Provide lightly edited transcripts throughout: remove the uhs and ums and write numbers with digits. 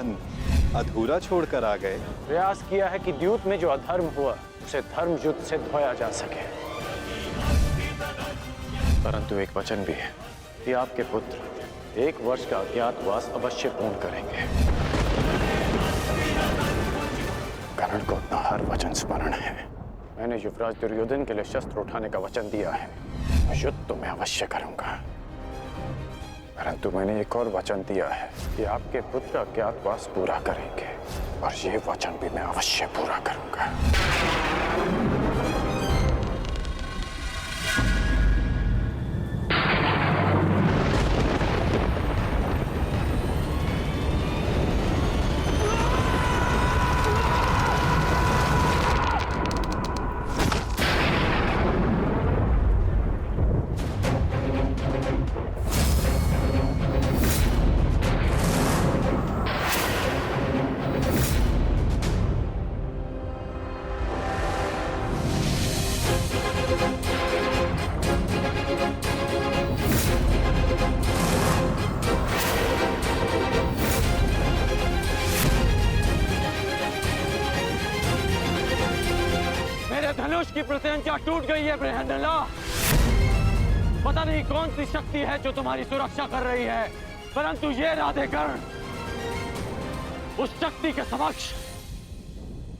वचन अधूरा छोड़कर आ गए। प्रयास किया है कि द्यूत में जो अधर्म हुआ उसे धर्म युद्ध से धोया जा सके, परंतु एक वचन भी है कि आपके पुत्र 1 वर्ष का अज्ञातवास अवश्य पूर्ण करेंगे। कर्ण को अपना हर वचन स्मरण है। मैंने युवराज दुर्योधन के लिए शस्त्र उठाने का वचन दिया है। युद्ध तो मैं अवश्य करूंगा, परंतु मैंने एक और वचन दिया है कि आपके पुत्र अज्ञातवास पूरा करेंगे, और ये वचन भी मैं अवश्य पूरा करूंगा। धनुष की प्रत्यंचा टूट गई है बृहन्नला। पता नहीं कौन सी शक्ति है जो तुम्हारी सुरक्षा कर रही है, परंतु ये राधेकर्ण उस शक्ति के समक्ष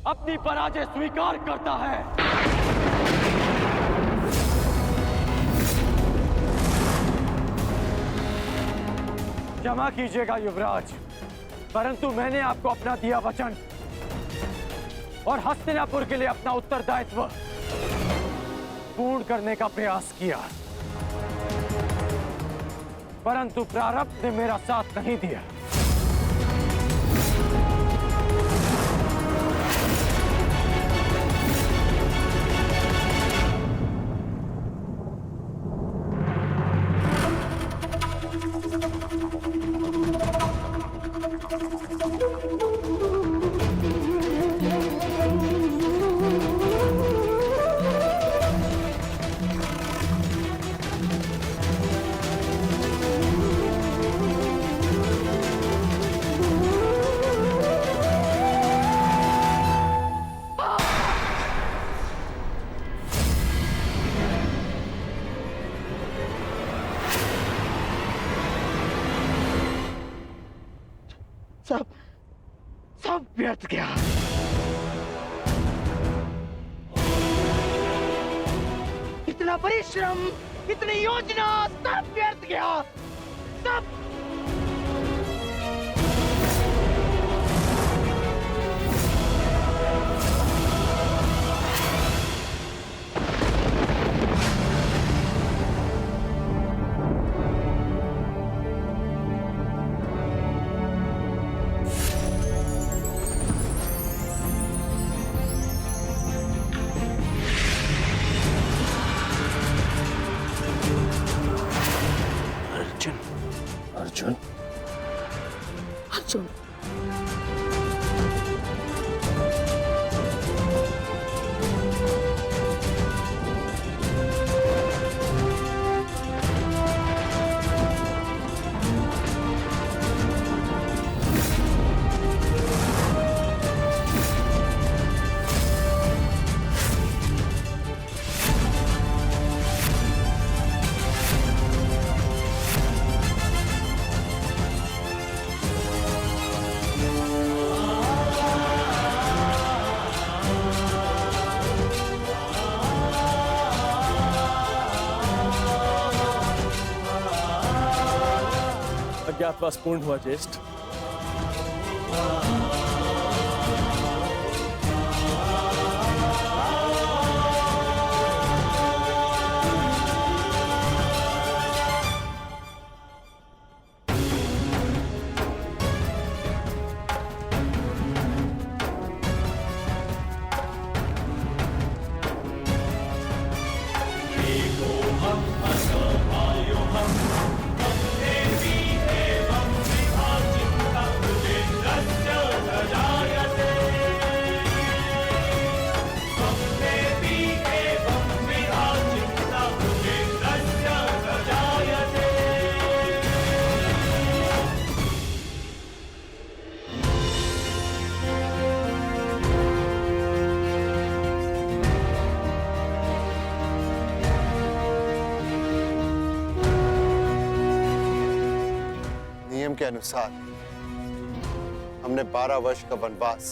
अपनी पराजय स्वीकार करता है। क्षमा कीजिएगा युवराज, परंतु मैंने आपको अपना दिया वचन और हस्तिनापुर के लिए अपना उत्तरदायित्व पूर्ण करने का प्रयास किया, परंतु प्रारब्ध ने मेरा साथ नहीं दिया। सब व्यर्थ गया। इतना परिश्रम, इतनी योजना, सब व्यर्थ गया। सब अर्जुन, अर्जुन, अज्ञातवास पूर्ण हुआ ज्येष्ठ। Let's go! के अनुसार हमने 12 वर्ष का वनवास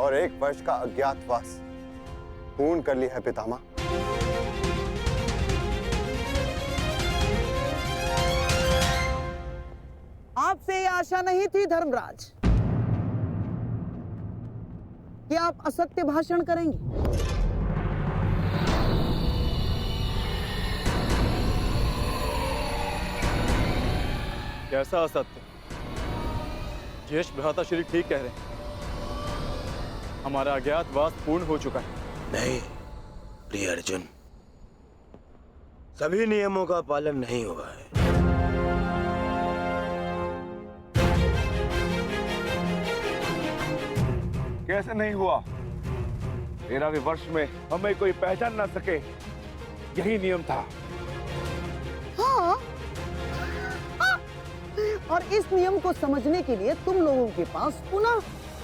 और 1 वर्ष का अज्ञातवास पूर्ण कर लिया है पितामह। आपसे ये आशा नहीं थी धर्मराज कि आप असत्य भाषण करेंगे। कैसा असत्य? ज्येष्ठ भ्राता श्री ठीक कह रहे हैं। हमारा अज्ञातवास पूर्ण हो चुका है। नहीं प्रिय अर्जुन, सभी नियमों का पालन नहीं हुआ है। कैसे नहीं हुआ? 13वें वर्ष में हमें कोई पहचान ना सके, यही नियम था। हाँ। और इस नियम को समझने के लिए तुम लोगों के पास पुनः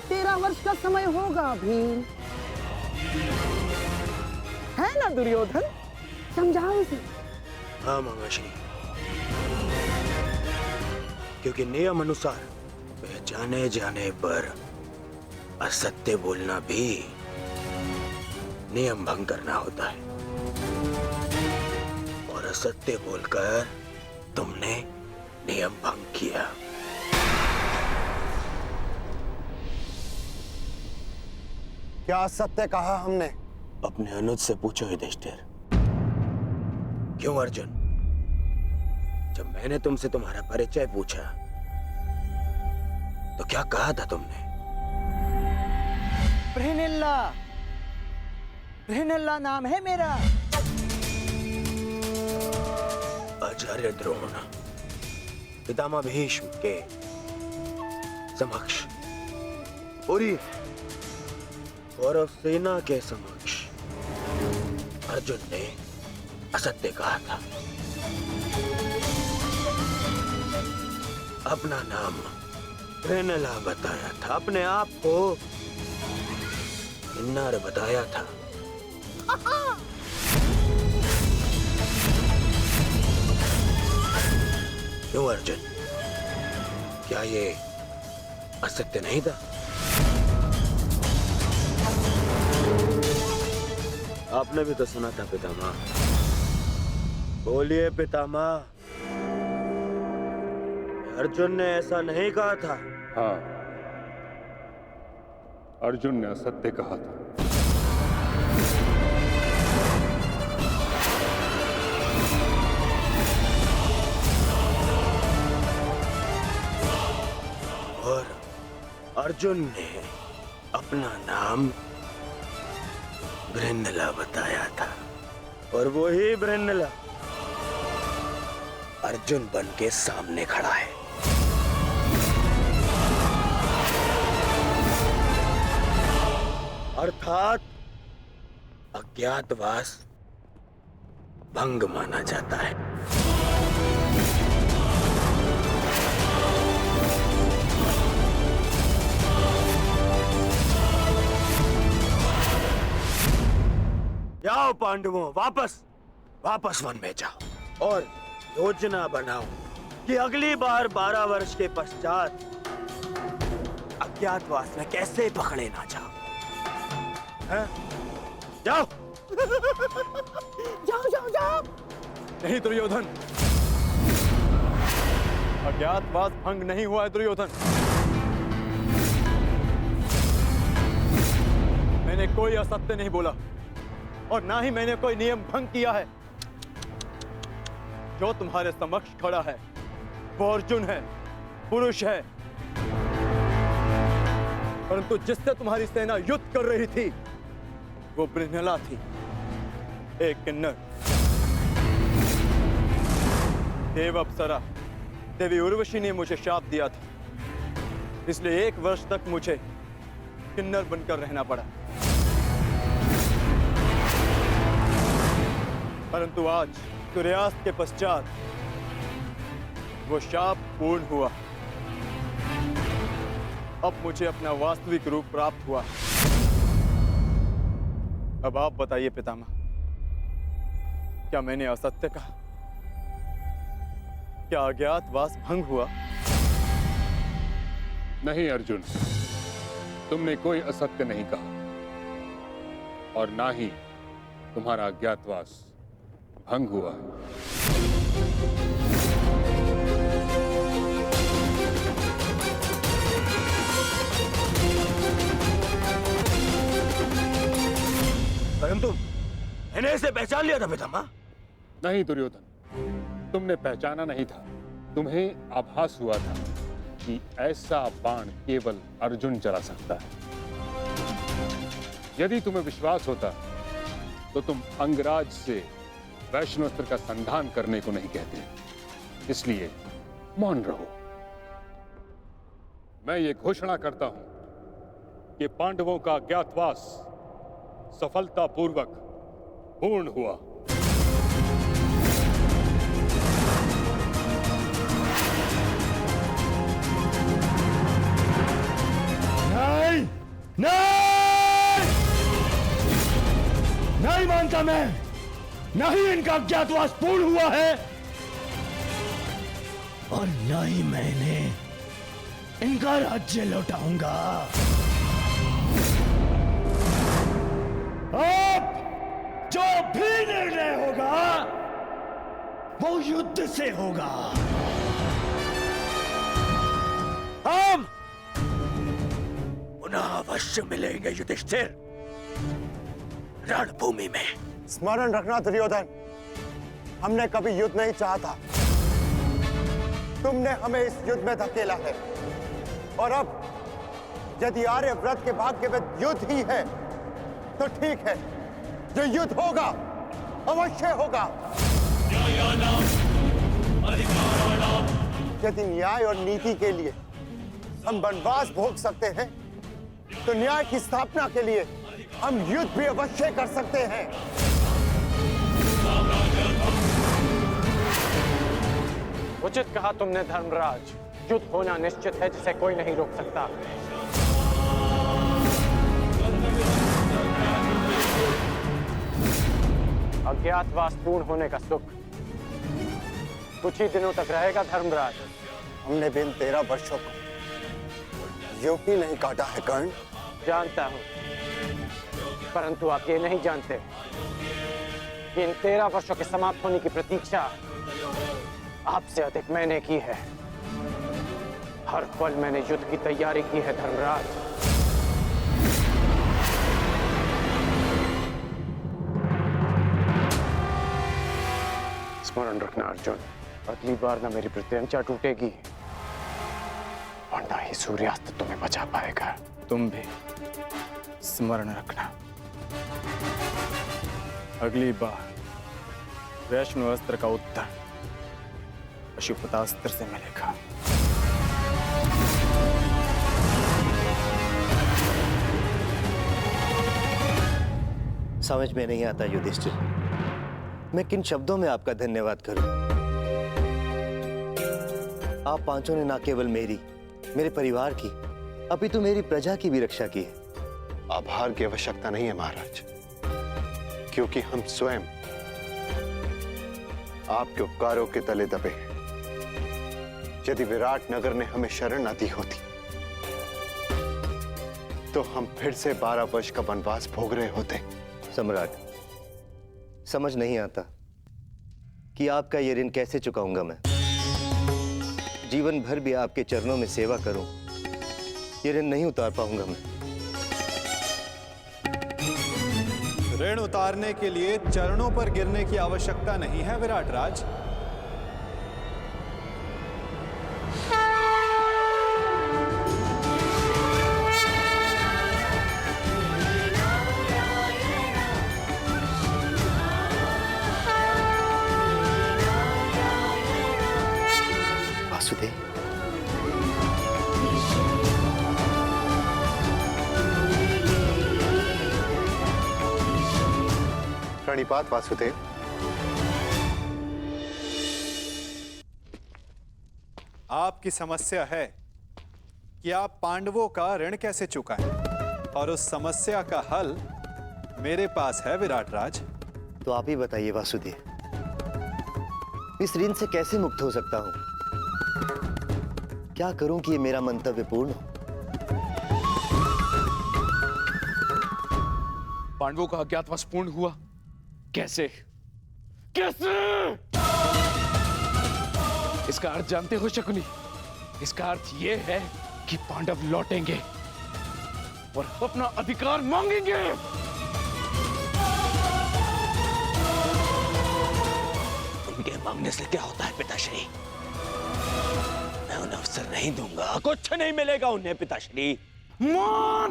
13 वर्ष का समय होगा भीम। है ना दुर्योधन? समझाओ इसे। हाँ मामाश्री, क्योंकि नियम अनुसार पहचाने जाने पर असत्य बोलना भी नियम भंग करना होता है, और असत्य बोलकर तुमने नियम भंग किया। क्या सत्य कहा हमने? अपने अनुज से पूछो युधिष्ठिर। क्यों अर्जुन, जब मैंने तुमसे तुम्हारा परिचय पूछा तो क्या कहा था तुमने? बृहनिल्ला नाम है मेरा। आचार्य द्रोण पितामह भीष्म के समक्ष, पूरी कौरव सेना के समक्ष अर्जुन ने असत्य कहा था। अपना नाम बृहनला बताया था, अपने आप को किन्नर बताया था। क्यों अर्जुन, क्या ये असत्य नहीं था? आपने भी तो सुना था पितामह। बोलिए पितामह, अर्जुन ने ऐसा नहीं कहा था। हाँ, अर्जुन ने असत्य कहा था। और अर्जुन ने अपना नाम बृहन्नला बताया था, और वो ही बृहन्नला अर्जुन बन के सामने खड़ा है। अर्थात अज्ञातवास भंग माना जाता है। जाओ पांडवों, वापस वन में जाओ और योजना बनाओ कि अगली बार 12 वर्ष के पश्चात अज्ञातवास में कैसे पकड़े ना जाओ। हैं? जाओ। जाओ। नहीं दुर्योधन, अज्ञातवास भंग नहीं हुआ है दुर्योधन। मैंने कोई असत्य नहीं बोला और ना ही मैंने कोई नियम भंग किया है। जो तुम्हारे समक्ष खड़ा है वो अर्जुन है, पुरुष है, परंतु जिससे तुम्हारी सेना युद्ध कर रही थी वो बृहन्नला थी, एक किन्नर। देव अप्सरा देवी उर्वशी ने मुझे शाप दिया था, इसलिए 1 वर्ष तक मुझे किन्नर बनकर रहना पड़ा। परंतु आज सूर्यास्त के पश्चात वो शाप पूर्ण हुआ। अब मुझे अपना वास्तविक रूप प्राप्त हुआ। अब आप बताइए पितामह, क्या मैंने असत्य कहा? क्या अज्ञातवास भंग हुआ? नहीं अर्जुन, तुमने कोई असत्य नहीं कहा और ना ही तुम्हारा अज्ञातवास भंग हुआ है। परंतु मैंने इसे पहचान लिया था पितामह। नहीं दुर्योधन, तुमने पहचाना नहीं था। तुम्हें आभास हुआ था कि ऐसा बाण केवल अर्जुन चला सकता है। यदि तुम्हें विश्वास होता तो तुम अंगराज से वैष्णोस्त्र का संधान करने को नहीं कहते। इसलिए मौन रहो। मैं ये घोषणा करता हूं कि पांडवों का अज्ञातवास सफलतापूर्वक पूर्ण हुआ। नहीं, नहीं मानता मैं। नहीं इनका अज्ञातवास पूर्ण हुआ है और न ही मैंने इनका राज्य लौटाऊंगा। अब जो भी निर्णय होगा वो युद्ध से होगा। हम पुनः अवश्य मिलेंगे युधिष्ठिर, रणभूमि में। स्मरण रखना दुर्योधन, हमने कभी युद्ध नहीं चाहा। तुमने हमें इस युद्ध में धकेला है और अब यदि आर्यव्रत के भाग्य में युद्ध ही है तो ठीक है, जो युद्ध होगा अवश्य होगा। यदि न्याय और नीति के लिए हम वनवास भोग सकते हैं तो न्याय की स्थापना के लिए हम युद्ध भी अवश्य कर सकते हैं। उचित कहा तुमने धर्मराज। युद्ध होना निश्चित है जिसे कोई नहीं रोक सकता। अज्ञातवास पूर्ण होने का सुख कुछ ही दिनों तक रहेगा धर्मराज। हमने बिन 13 वर्षों को यूं ही नहीं काटा है कर्ण। जानता हूं, परंतु आप ये नहीं जानते कि इन 13 वर्षों के समाप्त होने की प्रतीक्षा आपसे अधिक मैंने की है। हर पल मैंने युद्ध की तैयारी की है धर्मराज। स्मरण रखना अर्जुन, अगली बार ना मेरी प्रत्यंचा टूटेगी और ना ही सूर्यास्त तुम्हें बचा पाएगा। तुम भी स्मरण रखना, अगली बार वैष्णव अस्त्र का उत्तर पशुपतास्त्र से मिलेगा। समझ में नहीं आता युधिष्ठिर, मैं किन शब्दों में आपका धन्यवाद करूं। आप पांचों ने ना केवल मेरी, मेरे परिवार की, अपितु मेरी प्रजा की भी रक्षा की है। आभार की आवश्यकता नहीं है महाराज, क्योंकि हम स्वयं आपके उपकारों के तले दबे हैं। यदि विराट नगर ने हमें शरण न दी होती तो हम फिर से 12 वर्ष का वनवास भोग रहे होते। सम्राट, समझ नहीं आता कि आपका ये ऋण कैसे चुकाऊंगा मैं। जीवन भर भी आपके चरणों में सेवा करूं, ये ऋण नहीं उतार पाऊंगा मैं। ऋण उतारने के लिए चरणों पर गिरने की आवश्यकता नहीं है विराट राज। वासुदेव, प्रणिपात वासुदेव। आपकी समस्या है कि आप पांडवों का ऋण कैसे चुकाएं, और उस समस्या का हल मेरे पास है विराट राज। तो आप ही बताइए वासुदेव, इस ऋण से कैसे मुक्त हो सकता हूं? क्या करूं कि ये मेरा मंतव्य पूर्ण हो? पांडवों का अज्ञातवास पूर्ण हुआ कैसे? कैसे? इसका अर्थ जानते हो शकुनी? इसका अर्थ यह है कि पांडव लौटेंगे और अपना अधिकार मांगेंगे। उनके मांगने से क्या होता है पिताश्री? मैं उन्हें अवसर नहीं दूंगा, कुछ नहीं मिलेगा उन्हें पिताश्री। मान!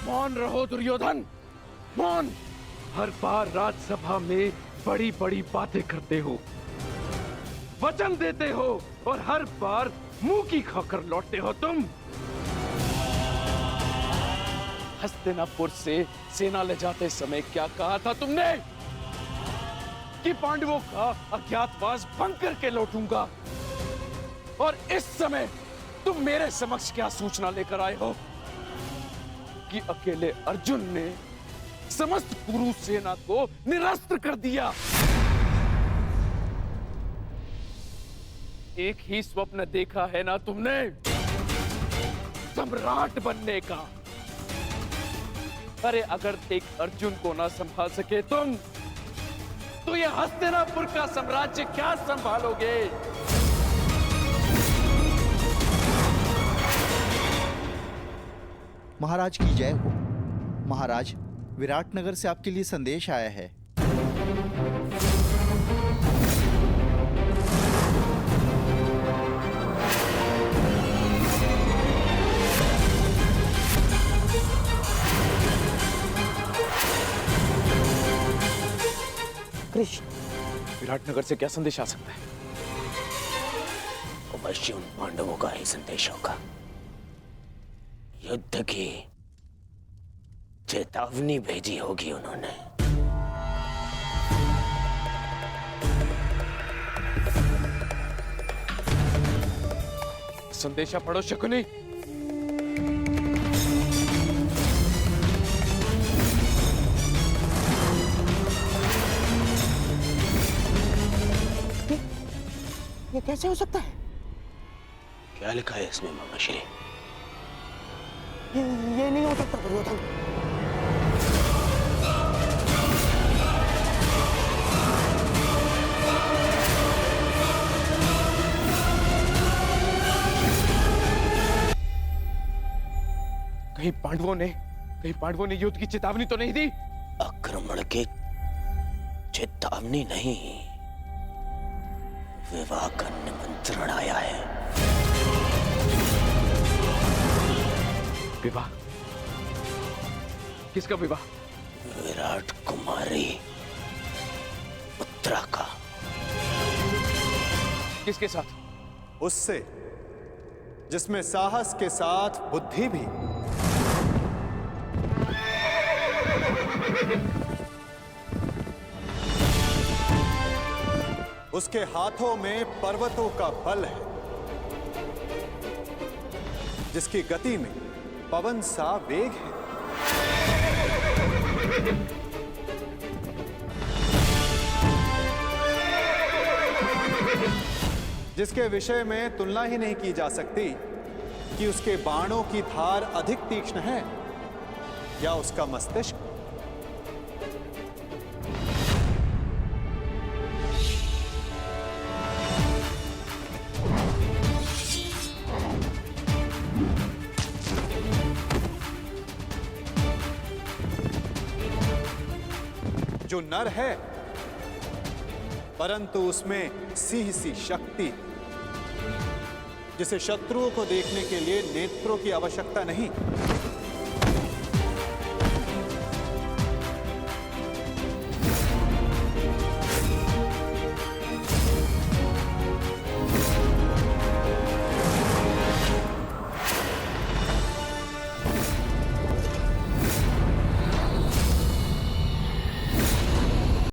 मान रहो दुर्योधन, मान! हर बार राजसभा में बड़ी बड़ी बातें करते हो, वचन देते हो और हर बार मुंह की खाकर लौटते हो तुम। हस्तिनापुर से सेना ले जाते समय क्या कहा था तुमने? कि पांडवों का अज्ञातवास भंग करके लौटूंगा। और इस समय तुम मेरे समक्ष क्या सूचना लेकर आए हो? कि अकेले अर्जुन ने समस्त कुरु सेना को निरस्त्र कर दिया। एक ही स्वप्न देखा है ना तुमने, सम्राट बनने का। अरे अगर एक अर्जुन को ना संभाल सके तुम, तो ये हस्तिनापुर का साम्राज्य क्या संभालोगे? महाराज की जय हो। महाराज, विराटनगर से आपके लिए संदेश आया है। कृष्ण, विराटनगर से क्या संदेश आ सकता है? अवश्य उन पांडवों का ही संदेश होगा। युद्ध की चेतावनी भेजी होगी उन्होंने। संदेशा पढ़ो शकुनी। ये कैसे हो सकता है? क्या लिखा है इसमें मामाश्री? ये नहीं हो सकता दुर्योधन। कहीं पांडवों ने युद्ध की चेतावनी तो नहीं दी? आक्रमण की चेतावनी नहीं, विवाह का निमंत्रण आया है। विवाह? किसका विवाह? विराट कुमारी उत्तरा का। किसके साथ? उससे जिसमें साहस के साथ बुद्धि भी। उसके हाथों में पर्वतों का बल है, जिसकी गति में पवन सा वेग है। जिसके विषय में तुलना ही नहीं की जा सकती कि उसके बाणों की धार अधिक तीक्ष्ण है या उसका मस्तिष्क। जो नर है, परंतु उसमें सिंह सी शक्ति, जिसे शत्रुओं को देखने के लिए नेत्रों की आवश्यकता नहीं।